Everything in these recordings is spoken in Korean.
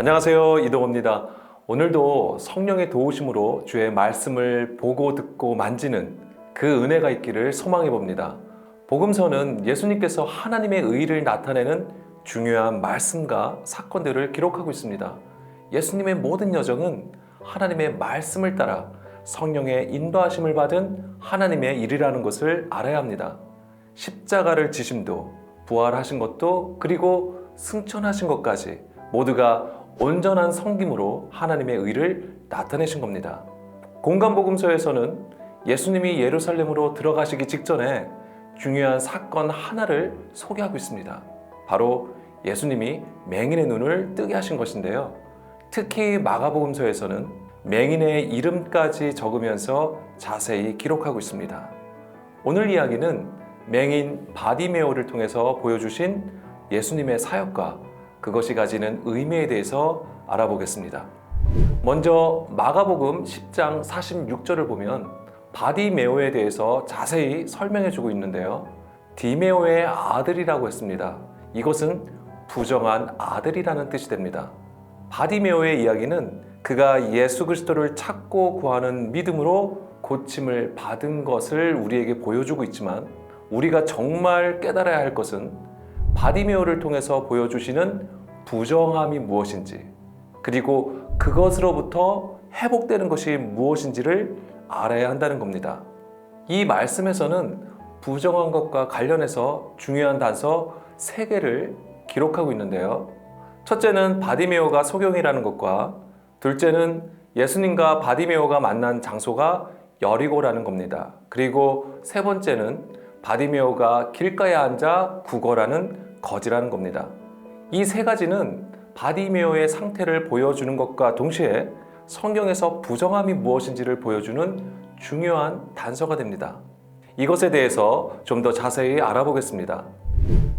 안녕하세요, 이동호입니다. 오늘도 성령의 도우심으로 주의 말씀을 보고 듣고 만지는 그 은혜가 있기를 소망해 봅니다. 복음서는 예수님께서 하나님의 의를 나타내는 중요한 말씀과 사건들을 기록하고 있습니다. 예수님의 모든 여정은 하나님의 말씀을 따라 성령의 인도하심을 받은 하나님의 일이라는 것을 알아야 합니다. 십자가를 지심도, 부활하신 것도, 그리고 승천하신 것까지 모두가 온전한 섬김으로 하나님의 의를 나타내신 겁니다. 공간복음서에서는 예수님이 예루살렘으로 들어가시기 직전에 중요한 사건 하나를 소개하고 있습니다. 바로 예수님이 맹인의 눈을 뜨게 하신 것인데요. 특히 마가복음서에서는 맹인의 이름까지 적으면서 자세히 기록하고 있습니다. 오늘 이야기는 맹인 바디메오를 통해서 보여주신 예수님의 사역과 그것이 가지는 의미에 대해서 알아보겠습니다. 먼저 마가복음 10장 46절을 보면 바디메오에 대해서 자세히 설명해 주고 있는데요. 디메오의 아들이라고 했습니다. 이것은 부정한 아들이라는 뜻이 됩니다. 바디메오의 이야기는 그가 예수 그리스도를 찾고 구하는 믿음으로 고침을 받은 것을 우리에게 보여주고 있지만, 우리가 정말 깨달아야 할 것은 바디메오를 통해서 보여주시는 부정함이 무엇인지, 그리고 그것으로부터 회복되는 것이 무엇인지를 알아야 한다는 겁니다. 이 말씀에서는 부정한 것과 관련해서 중요한 단서 3개를 기록하고 있는데요. 첫째는 바디메오가 소경이라는 것과, 둘째는 예수님과 바디메오가 만난 장소가 여리고라는 겁니다. 그리고 세 번째는 바디메오가 길가에 앉아 구걸하는 거지라는 겁니다. 이 3가지는 바디메오의 상태를 보여주는 것과 동시에 성경에서 부정함이 무엇인지를 보여주는 중요한 단서가 됩니다. 이것에 대해서 좀 더 자세히 알아보겠습니다.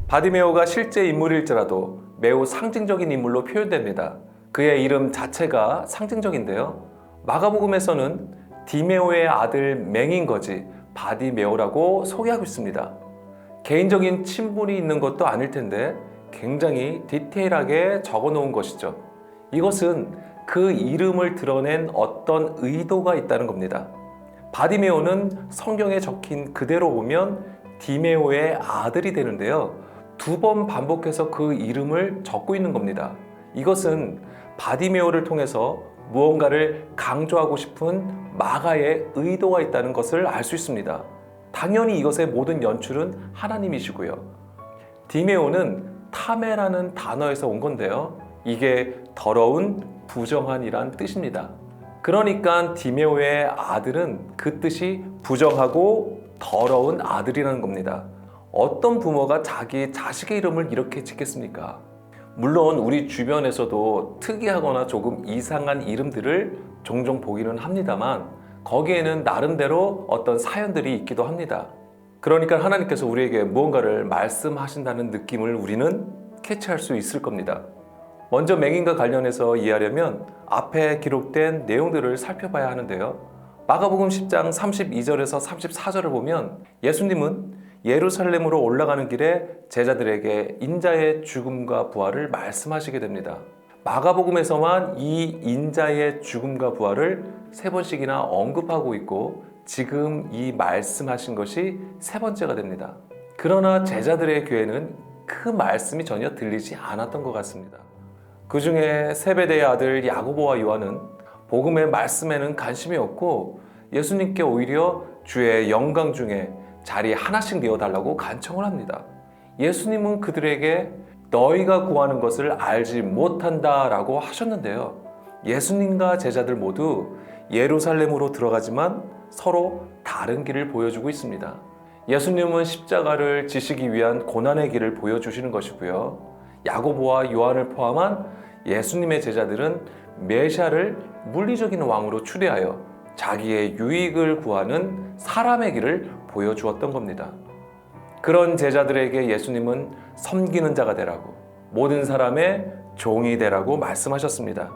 바디메오가 실제 인물일지라도 매우 상징적인 인물로 표현됩니다. 그의 이름 자체가 상징적인데요. 마가복음에서는 디메오의 아들 맹인 거지 바디메오라고 소개하고 있습니다. 개인적인 친분이 있는 것도 아닐 텐데 굉장히 디테일하게 적어 놓은 것이죠. 이것은 그 이름을 드러낸 어떤 의도가 있다는 겁니다. 바디메오는 성경에 적힌 그대로 보면 디메오의 아들이 되는데요. 2번 반복해서 그 이름을 적고 있는 겁니다. 이것은 바디메오를 통해서 무언가를 강조하고 싶은 마가의 의도가 있다는 것을 알 수 있습니다. 당연히 이것의 모든 연출은 하나님이시고요. 디메오는 타메라는 단어에서 온 건데요. 이게 더러운, 부정한이란 뜻입니다. 그러니까 디메오의 아들은 그 뜻이 부정하고 더러운 아들이라는 겁니다. 어떤 부모가 자기 자식의 이름을 이렇게 짓겠습니까? 물론 우리 주변에서도 특이하거나 조금 이상한 이름들을 종종 보기는 합니다만, 거기에는 나름대로 어떤 사연들이 있기도 합니다. 그러니까 하나님께서 우리에게 무언가를 말씀하신다는 느낌을 우리는 캐치할 수 있을 겁니다. 먼저 맹인과 관련해서 이해하려면 앞에 기록된 내용들을 살펴봐야 하는데요. 마가복음 10장 32절에서 34절을 보면 예수님은 예루살렘으로 올라가는 길에 제자들에게 인자의 죽음과 부활을 말씀하시게 됩니다. 마가복음에서만 이 인자의 죽음과 부활을 3번씩이나 언급하고 있고, 지금 이 말씀하신 것이 3번째가 됩니다. 그러나 제자들의 귀에는 그 말씀이 전혀 들리지 않았던 것 같습니다. 그 중에 세베대의 아들 야고보와 요한은 복음의 말씀에는 관심이 없고 예수님께 오히려 주의 영광 중에 자리 하나씩 내어달라고 간청을 합니다. 예수님은 그들에게 너희가 구하는 것을 알지 못한다 라고 하셨는데요. 예수님과 제자들 모두 예루살렘으로 들어가지만 서로 다른 길을 보여주고 있습니다. 예수님은 십자가를 지시기 위한 고난의 길을 보여주시는 것이고요. 야고보와 요한을 포함한 예수님의 제자들은 메시아를 물리적인 왕으로 추대하여 자기의 유익을 구하는 사람의 길을 보여주었던 겁니다. 그런 제자들에게 예수님은 섬기는 자가 되라고, 모든 사람의 종이 되라고 말씀하셨습니다.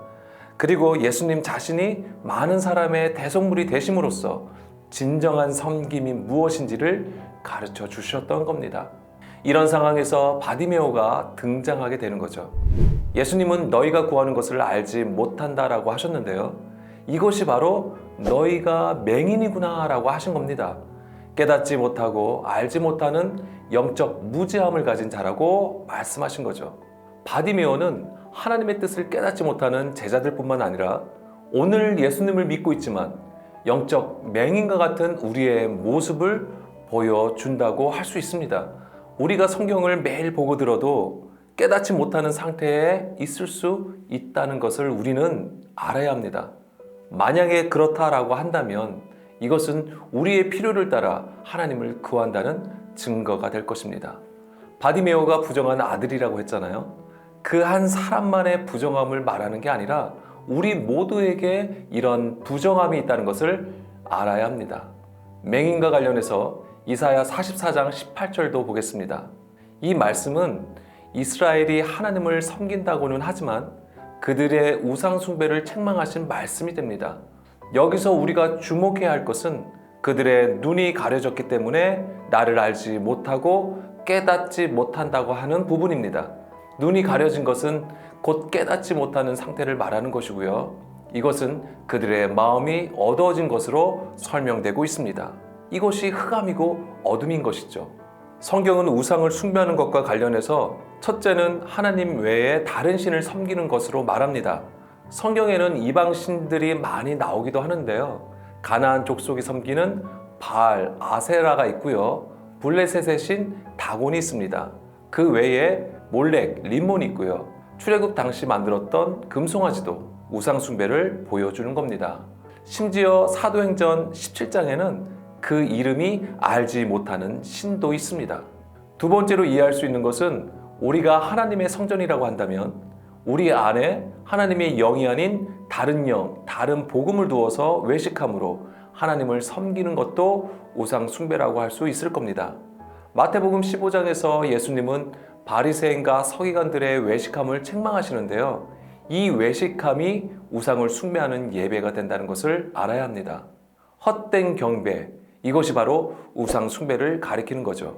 그리고 예수님 자신이 많은 사람의 대속물이 되심으로써 진정한 섬김이 무엇인지를 가르쳐 주셨던 겁니다. 이런 상황에서 바디메오가 등장하게 되는 거죠. 예수님은 너희가 구하는 것을 알지 못한다라고 하셨는데요. 이것이 바로 너희가 맹인이구나 라고 하신 겁니다. 깨닫지 못하고 알지 못하는 영적 무지함을 가진 자라고 말씀하신 거죠. 바디메오는 하나님의 뜻을 깨닫지 못하는 제자들뿐만 아니라 오늘 예수님을 믿고 있지만 영적 맹인과 같은 우리의 모습을 보여준다고 할 수 있습니다. 우리가 성경을 매일 보고 들어도 깨닫지 못하는 상태에 있을 수 있다는 것을 우리는 알아야 합니다. 만약에 그렇다라고 한다면 이것은 우리의 필요를 따라 하나님을 구한다는 증거가 될 것입니다. 바디메오가 부정한 아들이라고 했잖아요. 그 한 사람만의 부정함을 말하는 게 아니라 우리 모두에게 이런 부정함이 있다는 것을 알아야 합니다. 맹인과 관련해서 이사야 44장 18절도 보겠습니다. 이 말씀은 이스라엘이 하나님을 섬긴다고는 하지만 그들의 우상 숭배를 책망하신 말씀이 됩니다. 여기서 우리가 주목해야 할 것은 그들의 눈이 가려졌기 때문에 나를 알지 못하고 깨닫지 못한다고 하는 부분입니다. 눈이 가려진 것은 곧 깨닫지 못하는 상태를 말하는 것이고요. 이것은 그들의 마음이 어두워진 것으로 설명되고 있습니다. 이것이 흑암이고 어둠인 것이죠. 성경은 우상을 숭배하는 것과 관련해서 첫째는 하나님 외에 다른 신을 섬기는 것으로 말합니다. 성경에는 이방 신들이 많이 나오기도 하는데요. 가나안 족속이 섬기는 바알, 아세라가 있고요. 블레셋의 신 다곤이 있습니다. 그 외에 몰렉, 림몬이 있고요. 출애굽 당시 만들었던 금송아지도 우상 숭배를 보여주는 겁니다. 심지어 사도행전 17장에는 그 이름이 알지 못하는 신도 있습니다. 두 번째로 이해할 수 있는 것은 우리가 하나님의 성전이라고 한다면 우리 안에 하나님의 영이 아닌 다른 영, 다른 복음을 두어서 외식함으로 하나님을 섬기는 것도 우상 숭배라고 할 수 있을 겁니다. 마태복음 15장에서 예수님은 바리새인과 서기관들의 외식함을 책망하시는데요. 이 외식함이 우상을 숭배하는 예배가 된다는 것을 알아야 합니다. 헛된 경배, 이것이 바로 우상 숭배를 가리키는 거죠.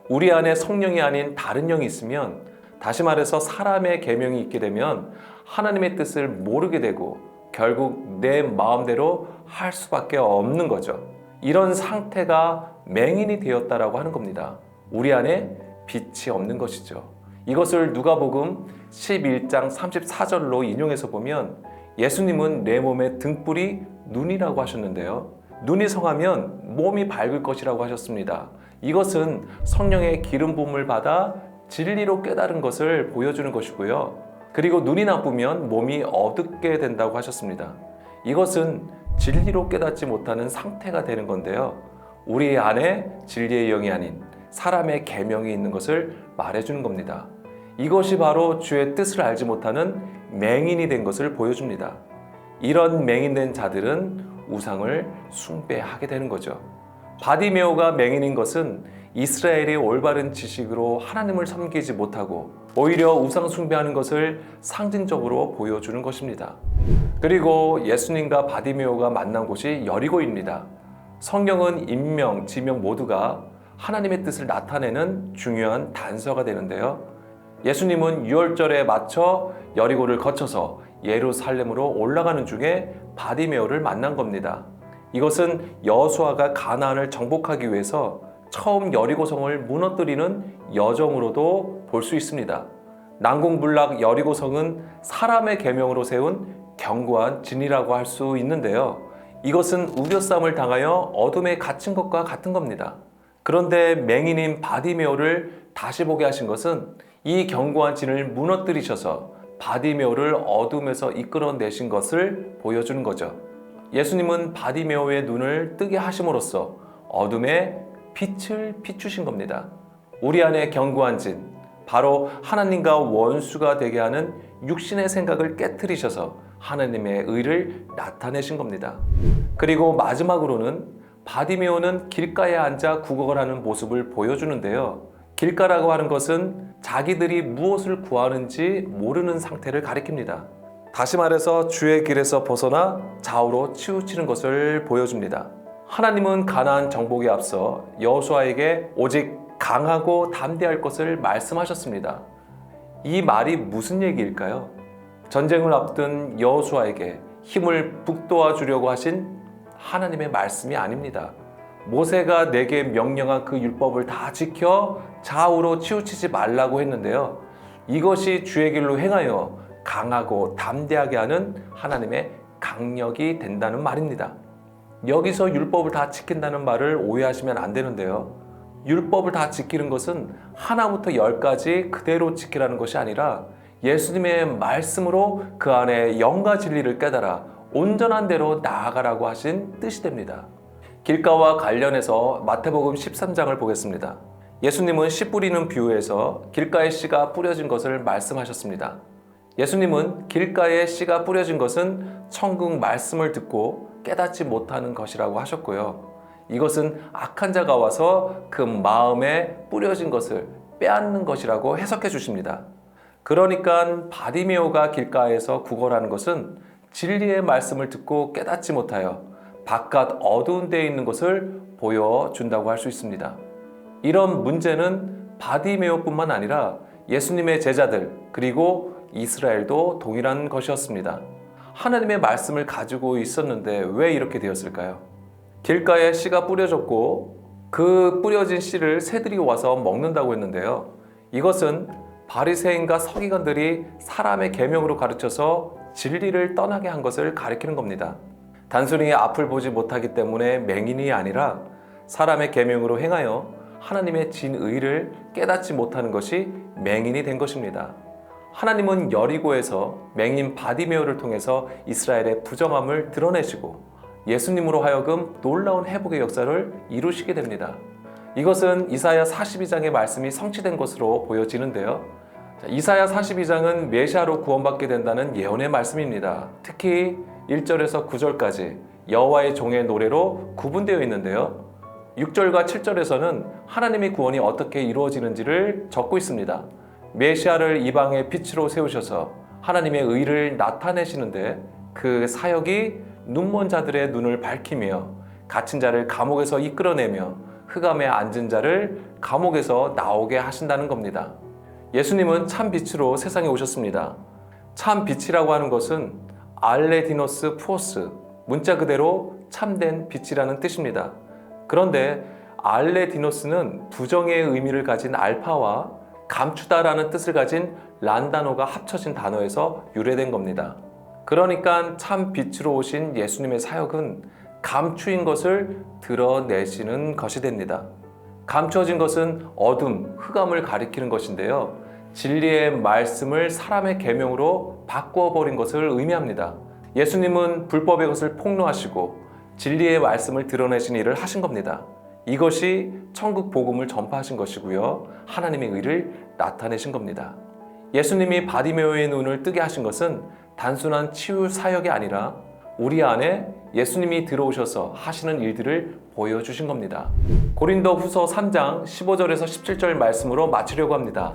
우리 안에 성령이 아닌 다른 영이 있으면, 다시 말해서 사람의 계명이 있게 되면 하나님의 뜻을 모르게 되고 결국 내 마음대로 할 수밖에 없는 거죠. 이런 상태가 맹인이 되었다라고 하는 겁니다. 우리 안에 빛이 없는 것이죠. 이것을 누가복음 11장 34절로 인용해서 보면 예수님은 내 몸의 등불이 눈이라고 하셨는데요. 눈이 성하면 몸이 밝을 것이라고 하셨습니다. 이것은 성령의 기름 부음을 받아 진리로 깨달은 것을 보여주는 것이고요. 그리고 눈이 나쁘면 몸이 어둡게 된다고 하셨습니다. 이것은 진리로 깨닫지 못하는 상태가 되는 건데요. 우리 안에 진리의 영이 아닌 사람의 계명이 있는 것을 말해주는 겁니다. 이것이 바로 주의 뜻을 알지 못하는 맹인이 된 것을 보여줍니다. 이런 맹인된 자들은 우상을 숭배하게 되는 거죠. 바디메오가 맹인인 것은 이스라엘의 올바른 지식으로 하나님을 섬기지 못하고 오히려 우상 숭배하는 것을 상징적으로 보여주는 것입니다. 그리고 예수님과 바디메오가 만난 곳이 여리고입니다. 성경은 인명, 지명 모두가 하나님의 뜻을 나타내는 중요한 단서가 되는데요. 예수님은 유월절에 맞춰 여리고를 거쳐서 예루살렘으로 올라가는 중에 바디메오를 만난 겁니다. 이것은 여호수아가 가나안을 정복하기 위해서 처음 여리고성을 무너뜨리는 여정으로도 볼 수 있습니다. 난공불락 여리고성은 사람의 계명으로 세운 견고한 진이라고 할 수 있는데요. 이것은 우겨쌈을 당하여 어둠에 갇힌 것과 같은 겁니다. 그런데 맹인인 바디메오를 다시 보게 하신 것은 이 견고한 진을 무너뜨리셔서 바디메오를 어둠에서 이끌어내신 것을 보여주는 거죠. 예수님은 바디메오의 눈을 뜨게 하심으로써 어둠에 빛을 비추신 겁니다. 우리 안에 견고한 진, 바로 하나님과 원수가 되게 하는 육신의 생각을 깨트리셔서 하나님의 의를 나타내신 겁니다. 그리고 마지막으로는 바디메오는 길가에 앉아 구걸을 하는 모습을 보여주는데요. 길가라고 하는 것은 자기들이 무엇을 구하는지 모르는 상태를 가리킵니다. 다시 말해서 주의 길에서 벗어나 좌우로 치우치는 것을 보여줍니다. 하나님은 가나안 정복에 앞서 여호수아에게 오직 강하고 담대할 것을 말씀하셨습니다. 이 말이 무슨 얘기일까요? 전쟁을 앞둔 여호수아에게 힘을 북돋아 주려고 하신 하나님의 말씀이 아닙니다. 모세가 내게 명령한 그 율법을 다 지켜 좌우로 치우치지 말라고 했는데요. 이것이 주의 길로 행하여 강하고 담대하게 하는 하나님의 강력이 된다는 말입니다. 여기서 율법을 다 지킨다는 말을 오해하시면 안 되는데요. 율법을 다 지키는 것은 하나부터 열까지 그대로 지키라는 것이 아니라 예수님의 말씀으로 그 안에 영과 진리를 깨달아 온전한 대로 나아가라고 하신 뜻이 됩니다. 길가와 관련해서 마태복음 13장을 보겠습니다. 예수님은 씨 뿌리는 비유에서 길가에 씨가 뿌려진 것을 말씀하셨습니다. 예수님은 길가에 씨가 뿌려진 것은 천국 말씀을 듣고 깨닫지 못하는 것이라고 하셨고요. 이것은 악한 자가 와서 그 마음에 뿌려진 것을 빼앗는 것이라고 해석해 주십니다. 그러니까 바디메오가 길가에서 구걸하는 것은 진리의 말씀을 듣고 깨닫지 못하여 바깥 어두운 데에 있는 것을 보여준다고 할 수 있습니다. 이런 문제는 바디메오뿐만 아니라 예수님의 제자들 그리고 이스라엘도 동일한 것이었습니다. 하나님의 말씀을 가지고 있었는데 왜 이렇게 되었을까요? 길가에 씨가 뿌려졌고 그 뿌려진 씨를 새들이 와서 먹는다고 했는데요. 이것은 바리새인과 서기관들이 사람의 계명으로 가르쳐서 진리를 떠나게 한 것을 가리키는 겁니다. 단순히 앞을 보지 못하기 때문에 맹인이 아니라 사람의 계명으로 행하여 하나님의 진의를 깨닫지 못하는 것이 맹인이 된 것입니다. 하나님은 여리고에서 맹인 바디메오를 통해서 이스라엘의 부정함을 드러내시고 예수님으로 하여금 놀라운 회복의 역사를 이루시게 됩니다. 이것은 이사야 42장의 말씀이 성취된 것으로 보여지는데요. 이사야 42장은 메시아로 구원받게 된다는 예언의 말씀입니다. 특히 1절에서 9절까지 여호와의 종의 노래로 구분되어 있는데요. 6절과 7절에서는 하나님의 구원이 어떻게 이루어지는지를 적고 있습니다. 메시아를 이방의 빛으로 세우셔서 하나님의 의를 나타내시는데 그 사역이 눈먼 자들의 눈을 밝히며 갇힌 자를 감옥에서 이끌어내며 흑암에 앉은 자를 감옥에서 나오게 하신다는 겁니다. 예수님은 참 빛으로 세상에 오셨습니다. 참 빛이라고 하는 것은 알레디노스 푸오스, 문자 그대로 참된 빛이라는 뜻입니다. 그런데 알레디노스는 부정의 의미를 가진 알파와 감추다라는 뜻을 가진 란단어가 합쳐진 단어에서 유래된 겁니다. 그러니까 참 빛으로 오신 예수님의 사역은 감추인 것을 드러내시는 것이 됩니다. 감추어진 것은 어둠, 흑암을 가리키는 것인데요. 진리의 말씀을 사람의 계명으로 바꾸어버린 것을 의미합니다. 예수님은 불법의 것을 폭로하시고 진리의 말씀을 드러내신 일을 하신 겁니다. 이것이 천국 복음을 전파하신 것이고요. 하나님의 의를 나타내신 겁니다. 예수님이 바디메오의 눈을 뜨게 하신 것은 단순한 치유 사역이 아니라 우리 안에 예수님이 들어오셔서 하시는 일들을 보여주신 겁니다. 고린도 후서 3장 15절에서 17절 말씀으로 마치려고 합니다.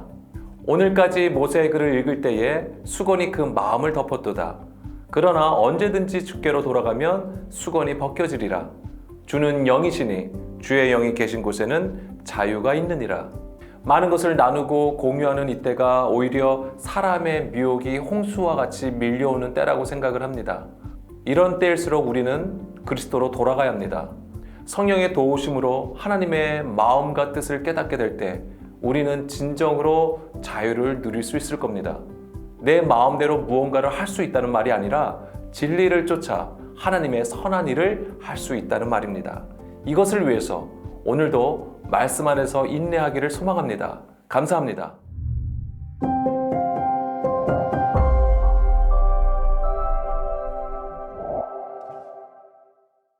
오늘까지 모세의 글을 읽을 때에 수건이 그 마음을 덮었도다. 그러나 언제든지 주께로 돌아가면 수건이 벗겨지리라. 주는 영이시니 주의 영이 계신 곳에는 자유가 있느니라. 많은 것을 나누고 공유하는 이때가 오히려 사람의 미혹이 홍수와 같이 밀려오는 때라고 생각을 합니다. 이런 때일수록 우리는 그리스도로 돌아가야 합니다. 성령의 도우심으로 하나님의 마음과 뜻을 깨닫게 될 때 우리는 진정으로 자유를 누릴 수 있을 겁니다. 내 마음대로 무언가를 할 수 있다는 말이 아니라 진리를 쫓아 하나님의 선한 일을 할 수 있다는 말입니다. 이것을 위해서 오늘도 말씀 안에서 인내하기를 소망합니다. 감사합니다.